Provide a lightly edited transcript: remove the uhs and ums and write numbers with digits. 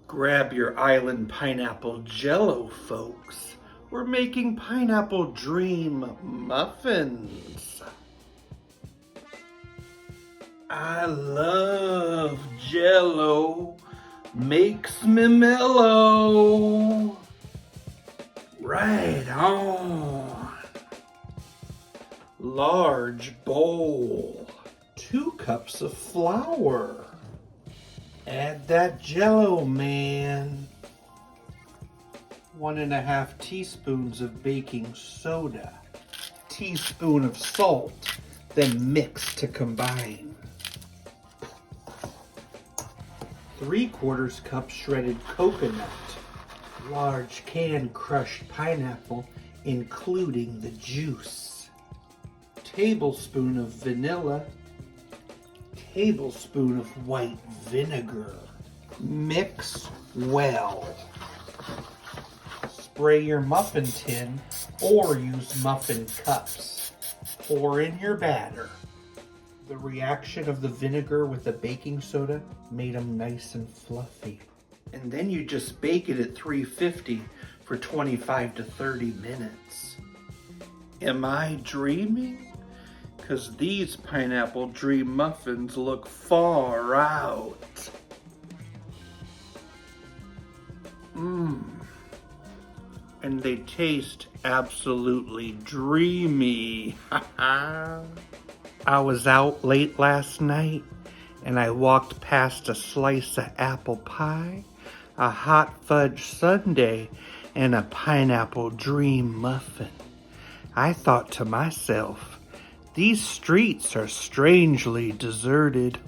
Grab your island pineapple Jello, folks. We're making pineapple dream muffins. I love Jello. Makes me mellow. Right on. Large bowl. 2 cups of flour. Add that Jello, man. 1.5 teaspoons of baking soda. Teaspoon of salt. Then mix to combine. 3/4 cup shredded coconut. Large can crushed pineapple, including the juice. Tablespoon of vanilla. Tablespoon of white vinegar. Mix well. Spray your muffin tin or use muffin cups. Pour in your batter. The reaction of the vinegar with the baking soda made them nice and fluffy. And then you just bake it at 350 for 25 to 30 minutes. Am I dreaming? Because these pineapple dream muffins look far out. And they taste absolutely dreamy. I was out late last night and I walked past a slice of apple pie, a hot fudge sundae, and a pineapple dream muffin. I thought to myself, these streets are strangely deserted.